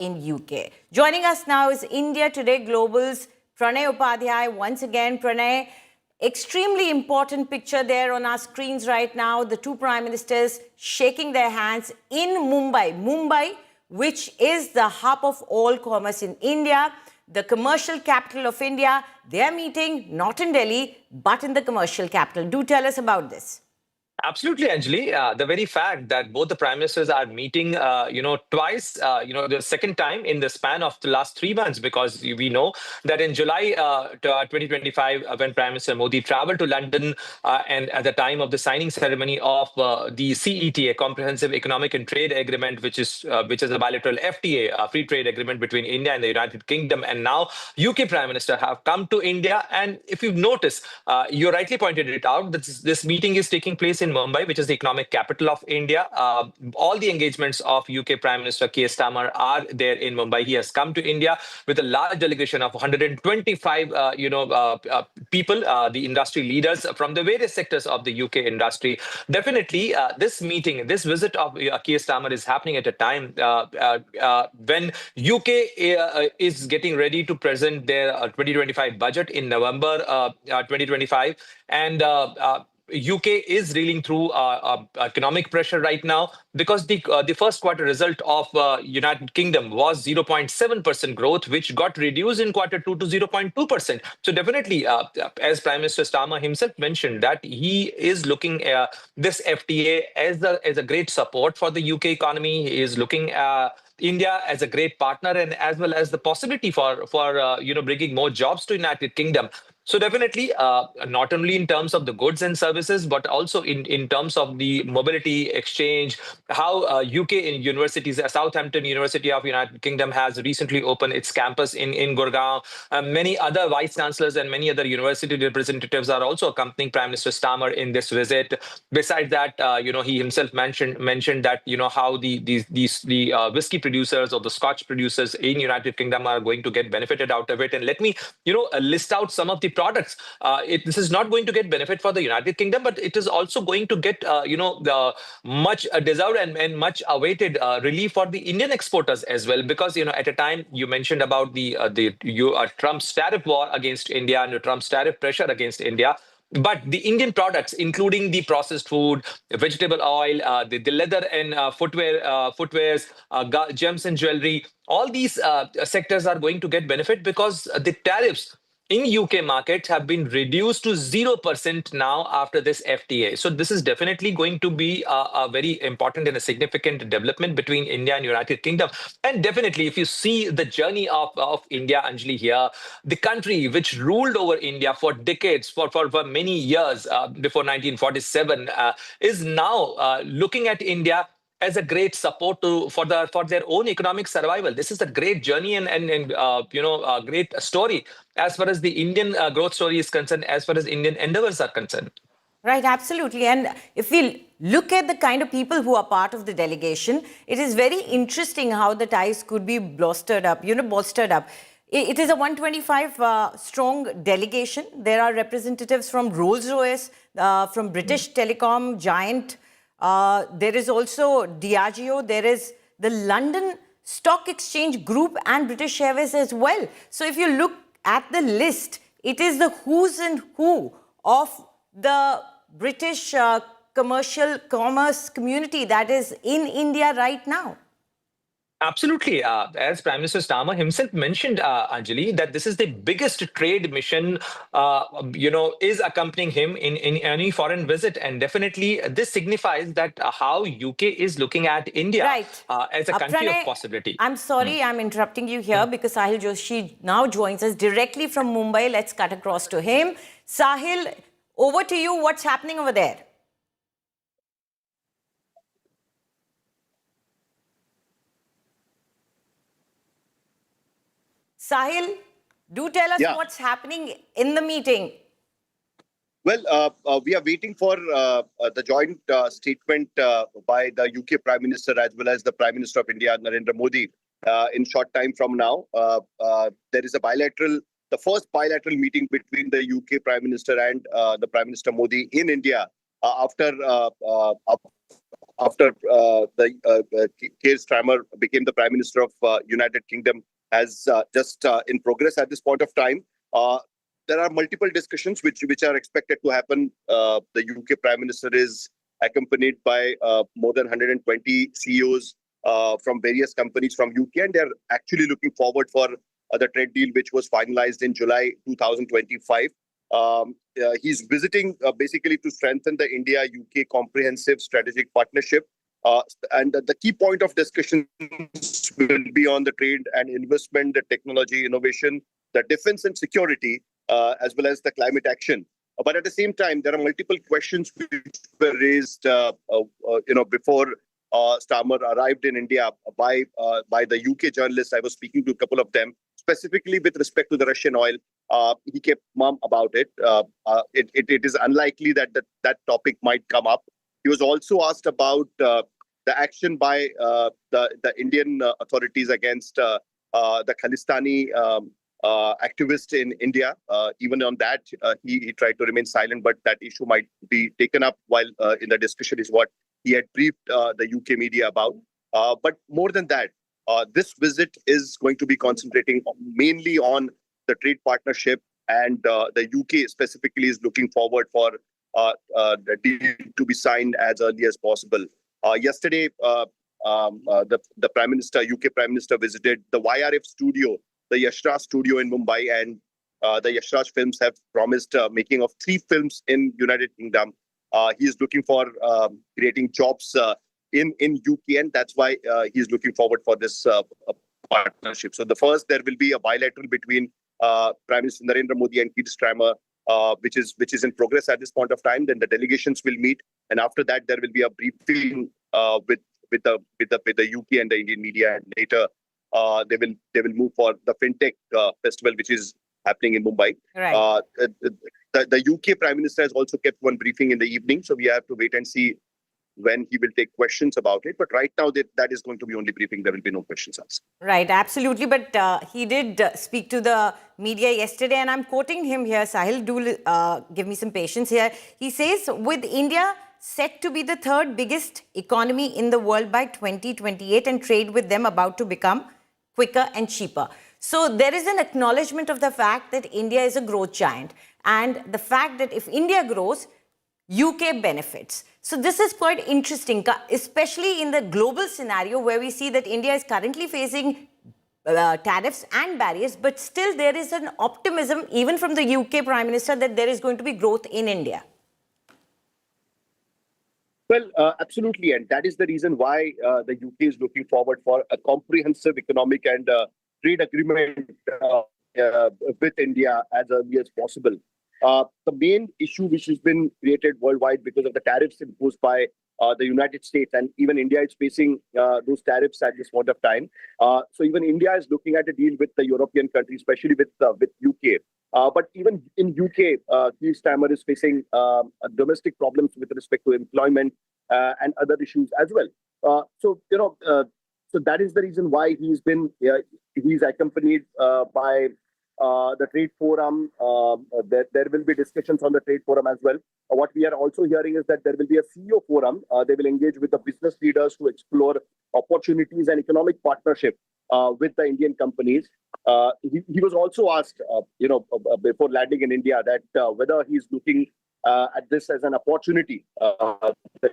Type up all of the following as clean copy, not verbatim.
in UK. Joining us now is India Today Global's Pranay Upadhyay. Once again, Pranay, extremely important picture there on our screens right now. The two prime ministers shaking their hands in Mumbai. Mumbai, which is the hub of all commerce in India, the commercial capital of India. They're meeting not in Delhi, but in the commercial capital. Do tell us about this. Absolutely, Anjali. The very fact that both the prime ministers are meeting, twice, the second time in the span of the last 3 months, because we know that in July 2025, when Prime Minister Modi traveled to London and at the time of the signing ceremony of the CETA, Comprehensive Economic and Trade Agreement, which is a bilateral FTA, free trade agreement between India and the United Kingdom, and now UK Prime Minister have come to India. And if you've noticed, you rightly pointed it out, that this meeting is taking place in Mumbai, which is the economic capital of India. All the engagements of UK Prime Minister Keir Starmer are there in Mumbai. He has come to India with a large delegation of 125, people, the industry leaders from the various sectors of the UK industry. Definitely, this visit of Keir Starmer is happening at a time when UK is getting ready to present their 2025 budget in November 2025, and UK is reeling through economic pressure right now, because the first quarter result of United Kingdom was 0.7% growth, which got reduced in quarter two to 0.2%. So definitely, as Prime Minister Starmer himself mentioned, that he is looking at this FTA as a great support for the UK economy. He is looking at India as a great partner, and as well as the possibility for bringing more jobs to United Kingdom. So definitely, not only in terms of the goods and services, but also in terms of the mobility exchange, how UK universities, Southampton University of United Kingdom has recently opened its campus in Gurgaon. Many other vice chancellors and many other university representatives are also accompanying Prime Minister Starmer in this visit. Besides that, he himself mentioned that how the whiskey producers or the Scotch producers in United Kingdom are going to get benefited out of it. And let me list out some of the products. This is not going to get benefit for the United Kingdom, but it is also going to get the much deserved and much awaited relief for the Indian exporters as well, because at a time you mentioned about the Trump's tariff war against India and Trump's tariff pressure against India. But the Indian products, including the processed food, vegetable oil, the leather and footwears, gems and jewelry, all these sectors are going to get benefit, because the tariffs in UK markets have been reduced to 0% now after this FTA. So this is definitely going to be a very important and a significant development between India and United Kingdom. And definitely, if you see the journey of India, Anjali, here, the country which ruled over India for decades, for many years before 1947, is now looking at India as a great support for their own economic survival. This is a great journey and a great story as far as the Indian growth story is concerned, as far as Indian endeavors are concerned. Right, absolutely. And if we look at the kind of people who are part of the delegation, it is very interesting how the ties could be bolstered up. It is a 125 strong delegation. There are representatives from Rolls-Royce, from British telecom giant. There is also Diageo. There is the London Stock Exchange Group and British Airways as well. So if you look at the list, it is the who's and who of the British commerce community that is in India right now. Absolutely. As Prime Minister Starmer himself mentioned, Anjali, that this is the biggest trade mission, is accompanying him in any foreign visit. And definitely this signifies that how UK is looking at India as a country Pranay, of possibility. I'm sorry, I'm interrupting you here because Sahil Joshi now joins us directly from Mumbai. Let's cut across to him. Sahil, over to you. What's happening over there? Sahil, do tell us what's happening in the meeting. Well, we are waiting for the joint statement by the UK Prime Minister as well as the Prime Minister of India, Narendra Modi, in short time from now. There is the first bilateral meeting between the UK Prime Minister and the Prime Minister Modi in India after after Keir Starmer became the Prime Minister of United Kingdom, has just in progress at this point of time. There are multiple discussions which are expected to happen. The UK Prime Minister is accompanied by more than 120 CEOs from various companies from UK, and they're actually looking forward for the trade deal which was finalized in July 2025. He's visiting basically to strengthen the India-UK comprehensive strategic partnership. And the key point of discussion will be on the trade and investment, the technology innovation, the defense and security, as well as the climate action. But at the same time, there are multiple questions which were raised, before Starmer arrived in India by the UK journalists. I was speaking to a couple of them, specifically with respect to the Russian oil. He kept mum about it. It is unlikely that that topic might come up. He was also asked about the action by the Indian authorities against the Khalistani activist in India. Even on that, he tried to remain silent, but that issue might be taken up while in the discussion is what he had briefed the UK media about. But more than that, this visit is going to be concentrating mainly on the trade partnership, and the UK specifically is looking forward for the deal to be signed as early as possible. Yesterday, the Prime Minister, UK Prime Minister, visited the YRF studio, the Yashraj studio in Mumbai, and the Yashraj Films have promised making of 3 films in United Kingdom. He is looking for creating jobs in UK, and that's why he's looking forward for this partnership. So the first, there will be a bilateral between Prime Minister Narendra Modi and Keir Starmer, which is in progress at this point of time. Then the delegations will meet, and after that, there will be a briefing with the UK and the Indian media, and later they will move for the Fintech Festival, which is happening in Mumbai. Right. The UK Prime Minister has also kept one briefing in the evening, so we have to wait and see when he will take questions about it. But right now, that is going to be only briefing. There will be no questions asked. Right, absolutely. But he did speak to the media yesterday, and I'm quoting him here. Sahil, do give me some patience here. He says, with India set to be the 3rd biggest economy in the world by 2028 and trade with them about to become quicker and cheaper. So there is an acknowledgement of the fact that India is a growth giant, and the fact that if India grows, UK benefits. So this is quite interesting, especially in the global scenario where we see that India is currently facing tariffs and barriers, but still there is an optimism even from the UK Prime Minister that there is going to be growth in India. Well, absolutely. And that is the reason why the UK is looking forward for a comprehensive economic and trade agreement with India as early as possible. The main issue which has been created worldwide because of the tariffs imposed by the United States, and even India is facing those tariffs at this point of time. So even India is looking at a deal with the European countries, especially with UK. But even in UK, Keir Starmer is facing domestic problems with respect to employment and other issues as well. So that is the reason why he's accompanied by the trade forum. There will be discussions on the trade forum as well. What we are also hearing is that there will be a CEO forum. They will engage with the business leaders to explore opportunities and economic partnership with the Indian companies. He was also asked, before landing in India, that whether he's looking at this as an opportunity, the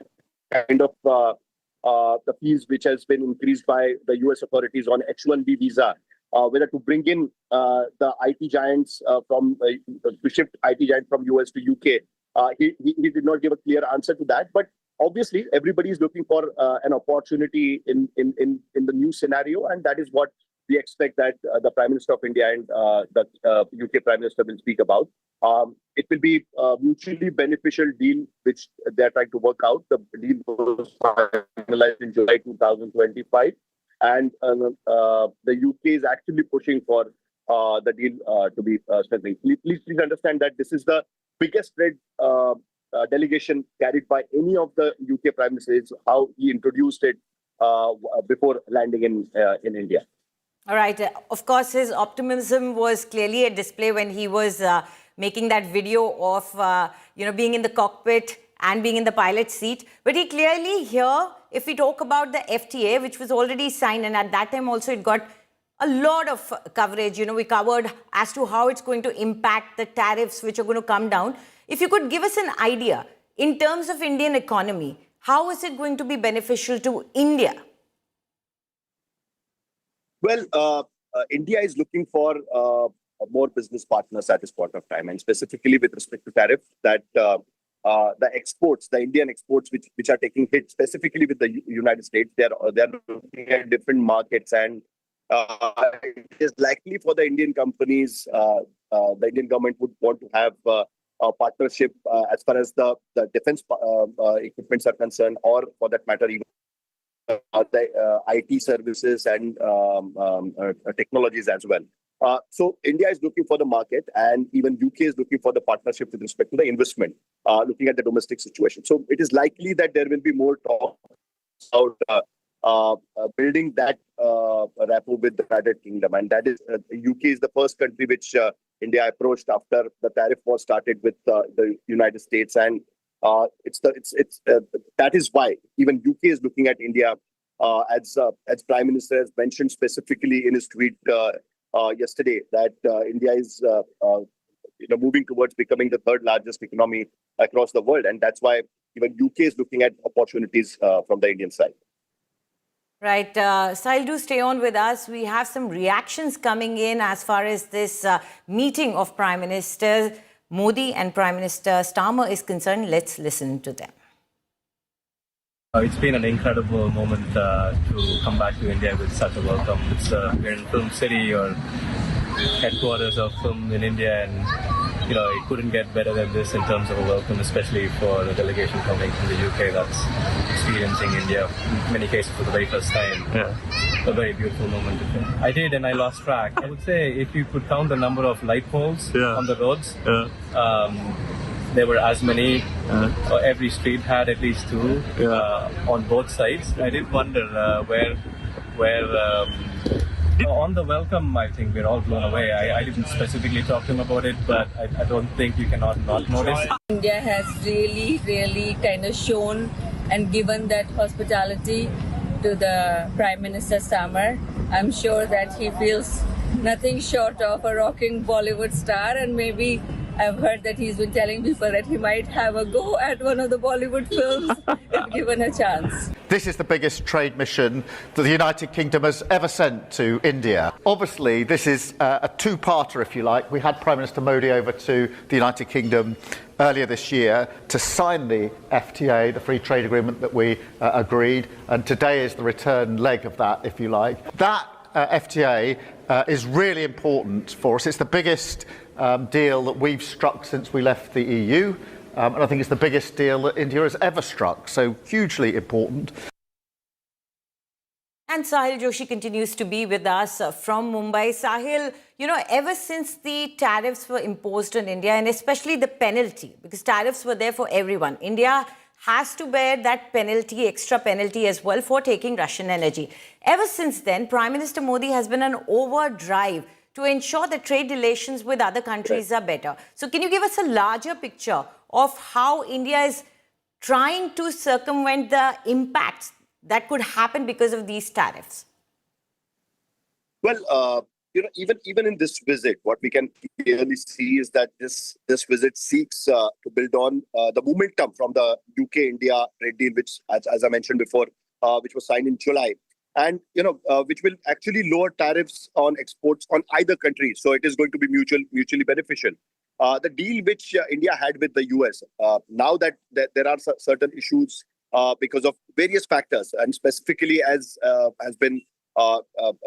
kind of the fees which has been increased by the US authorities on H-1B visa, whether to bring in the IT giants to shift IT giants from US to UK. He did not give a clear answer to that, but obviously everybody is looking for an opportunity in the new scenario, and that is what we expect that the Prime Minister of India and the UK Prime Minister will speak about. It will be a mutually beneficial deal which they are trying to work out. The deal was finalized in July 2025, and the UK is actually pushing for the deal to be strengthened. Please understand that this is the biggest trade delegation carried by any of the UK Prime Ministers. How he introduced it before landing in India. All right. Of course, his optimism was clearly a display when he was making that video of being in the cockpit and being in the pilot's seat. But he clearly here if we talk about the FTA, which was already signed, and at that time also it got a lot of coverage. We covered as to how it's going to impact the tariffs which are going to come down. If you could give us an idea in terms of Indian economy, how is it going to be beneficial to India? Well, India is looking for more business partners at this point of time, and specifically with respect to tariff, that the exports, the Indian exports, which are taking hit, specifically with the United States, they're looking at different markets, and it is likely for the Indian companies, the Indian government would want to have a partnership as far as the defense equipments are concerned, or for that matter, even the IT services and technologies as well. So India is looking for the market, and even UK is looking for the partnership with respect to the investment, looking at the domestic situation. So it is likely that there will be more talk about building that rapport with the United Kingdom, and that is UK is the first country which India approached after the tariff war started with the United States, and that is why even UK is looking at India as Prime Minister has mentioned specifically in his tweet yesterday, that India is moving towards becoming the third largest economy across the world, and that's why even UK is looking at opportunities from the Indian side. Right. Sahil, do stay on with us. We have some reactions coming in as far as this meeting of Prime Minister Modi and Prime Minister Starmer is concerned. Let's listen to them. It's been an incredible moment to come back to India with such a welcome. We're in Film City, or headquarters of film in India, and it couldn't get better than this in terms of a welcome, especially for the delegation coming from the UK that's experiencing India in many cases for the very first time. Yeah. A very beautiful moment. I did, and I lost track. I would say if you could count the number of light poles on the roads, there were as many. Every street had at least two on both sides. I did wonder where. On the welcome, I think we're all blown away. I didn't specifically talk to him about it, but I don't think you cannot not notice. India has really kind of shown and given that hospitality to the Prime Minister Starmer. I'm sure that he feels nothing short of a rocking Bollywood star, and maybe I've heard that he's been telling people that he might have a go at one of the Bollywood films if given a chance. This is the biggest trade mission that the United Kingdom has ever sent to India. Obviously, this is a two-parter, if you like. We had Prime Minister Modi over to the United Kingdom earlier this year to sign the FTA, the free trade agreement that we agreed, and today is the return leg of that, if you like. That FTA is really important for us. It's the biggest deal that we've struck since we left the EU, and I think it's the biggest deal that India has ever struck, so hugely important. And Sahil Joshi continues to be with us from Mumbai. Sahil, ever since the tariffs were imposed on India, and especially the penalty, because tariffs were there for everyone, India has to bear that penalty, extra penalty as well for taking Russian energy. Ever since then, Prime Minister Modi has been on overdrive to ensure that trade relations with other countries are better. So can you give us a larger picture of how India is trying to circumvent the impacts that could happen because of these tariffs? Well, even in this visit, what we can clearly see is that this visit seeks to build on the momentum from the UK-India trade deal, which, as I mentioned before, which was signed in July, and which will actually lower tariffs on exports on either country. So it is going to be mutually beneficial. The deal which India had with the US, now that there are certain issues because of various factors, and specifically as has been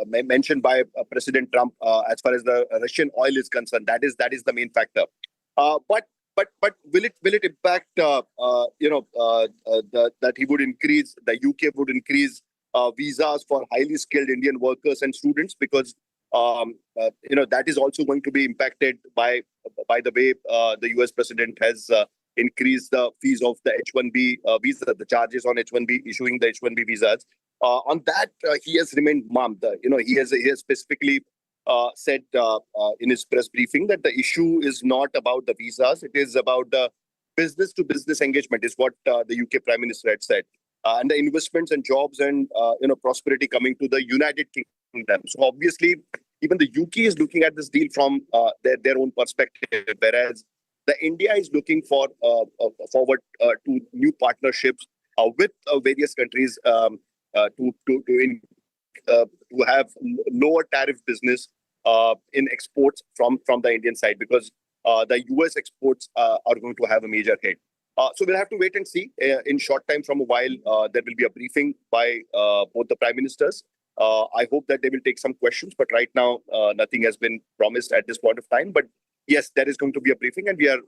mentioned by President Trump, as far as the Russian oil is concerned, that is the main factor. But will it impact that he would increase, the UK would increase visas for highly skilled Indian workers and students, because that is also going to be impacted by the way the US president has increased the fees of the H-1B visa, the charges on H-1B, issuing the H-1B visas. On that, he has remained mum. He has specifically said in his press briefing that the issue is not about the visas; it is about the business-to-business engagement, is what the UK Prime Minister had said. and the investments and jobs and prosperity coming to the United Kingdom. So obviously, even the UK is looking at this deal from their own perspective, whereas the India is looking forward to new partnerships with various countries to have lower tariff business in exports from the Indian side, because the US exports are going to have a major hit. So we'll have to wait and see. In short time from a while, there will be a briefing by both the prime ministers. I hope that they will take some questions, but right now nothing has been promised at this point of time. But yes, there is going to be a briefing, and we are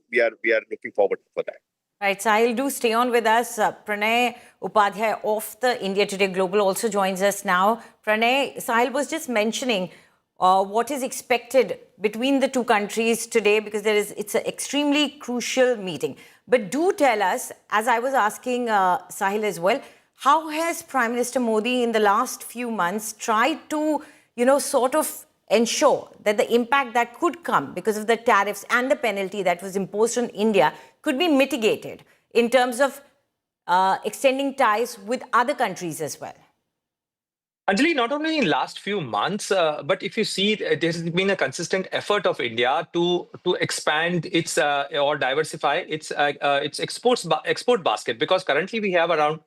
looking forward for that. Right, Sahil, do stay on with us. Pranay Upadhyay of the India Today Global also joins us now. Pranay, Sahil was just mentioning what is expected between the two countries today, because it's an extremely crucial meeting. But do tell us, as I was asking Sahil as well, how has Prime Minister Modi in the last few months tried to, sort of ensure that the impact that could come because of the tariffs and the penalty that was imposed on India could be mitigated in terms of extending ties with other countries as well? Anjali, not only in last few months, but if you see, there's been a consistent effort of India to expand its or diversify its export basket, because currently we have around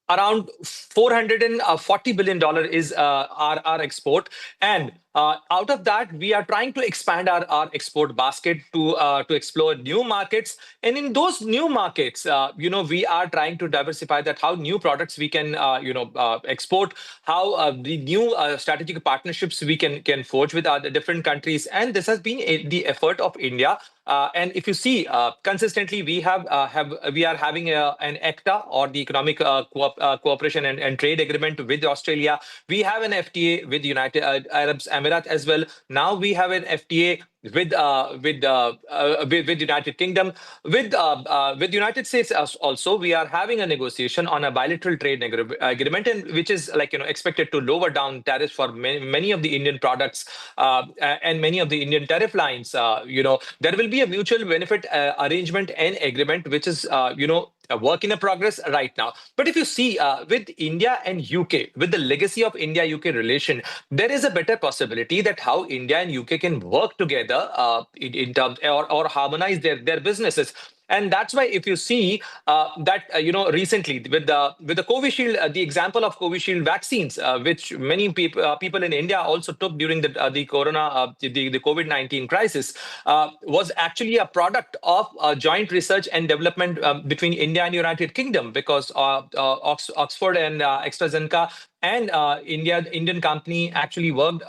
$440 billion is our export, and out of that we are trying to expand our export basket to explore new markets. And in those new markets, we are trying to diversify that, how new products we can export, how the new strategic partnerships we can forge with other different countries. And this has been the effort of India. And if you see, consistently we are having an ECTA, or the Economic Cooperation and Trade Agreement with Australia. We have an FTA with United Arab Emirates as well. Now we have an FTA with United Kingdom, with United States also. We are having a negotiation on a bilateral trade agreement, and which is expected to lower down tariffs for many of the Indian products and many of the Indian tariff lines. There will be a mutual benefit arrangement and agreement, which is a work in progress right now. But if you see, with India and UK, with the legacy of India-UK relation, there is a better possibility that how India and UK can work together in terms or harmonize their businesses. And that's why, if you see that recently with the Covishield, the example of Covishield vaccines, which many people in India also took during the the COVID-19 crisis, was actually a product of joint research and development between India and United Kingdom, because Oxford and AstraZeneca and Indian company actually worked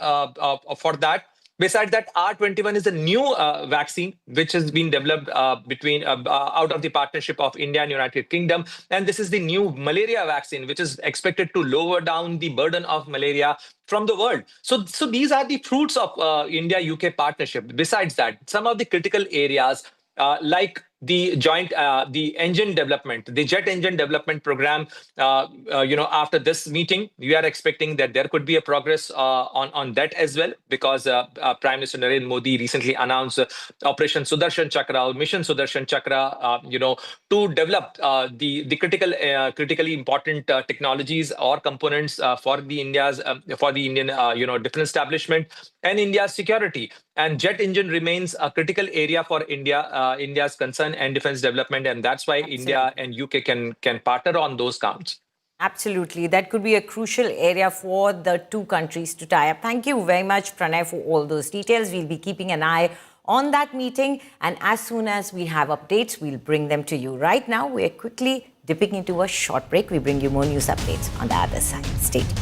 for that. Besides that, R21 is a new vaccine which has been developed out of the partnership of India and United Kingdom. And this is the new malaria vaccine, which is expected to lower down the burden of malaria from the world. So these are the fruits of India-UK partnership. Besides that, some of the critical areas like the joint, the engine development, the jet engine development program, after this meeting, we are expecting that there could be a progress on that as well, because Prime Minister Narendra Modi recently announced Operation Sudarshan Chakra, or Mission Sudarshan Chakra, to develop the critically important technologies or components for the Indian defense establishment and India's security. And jet engine remains a critical area for India's concern and defense development, and that's why India and UK can partner on those counts. Absolutely. That could be a crucial area for the two countries to tie up. Thank you very much, Pranay, for all those details. We'll be keeping an eye on that meeting, and as soon as we have updates, we'll bring them to you. Right now, we're quickly dipping into a short break. We bring you more news updates on the other side. Stay tuned.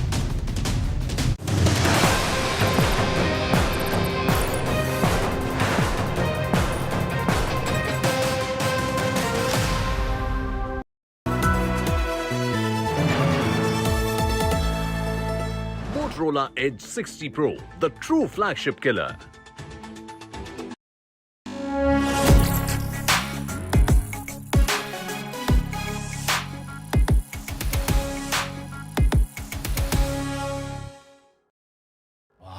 Motorola Edge 60 Pro, the true flagship killer.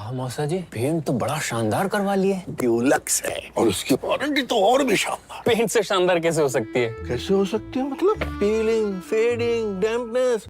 वाह मौसा जी, paint तो बड़ा शानदार करवा लिए। Dulux है और उसकी वारंटी तो और भी शानदार। पेंट से शानदार कैसे हो सकती है? कैसे हो सकती है मतलब? Piling, fading, dampness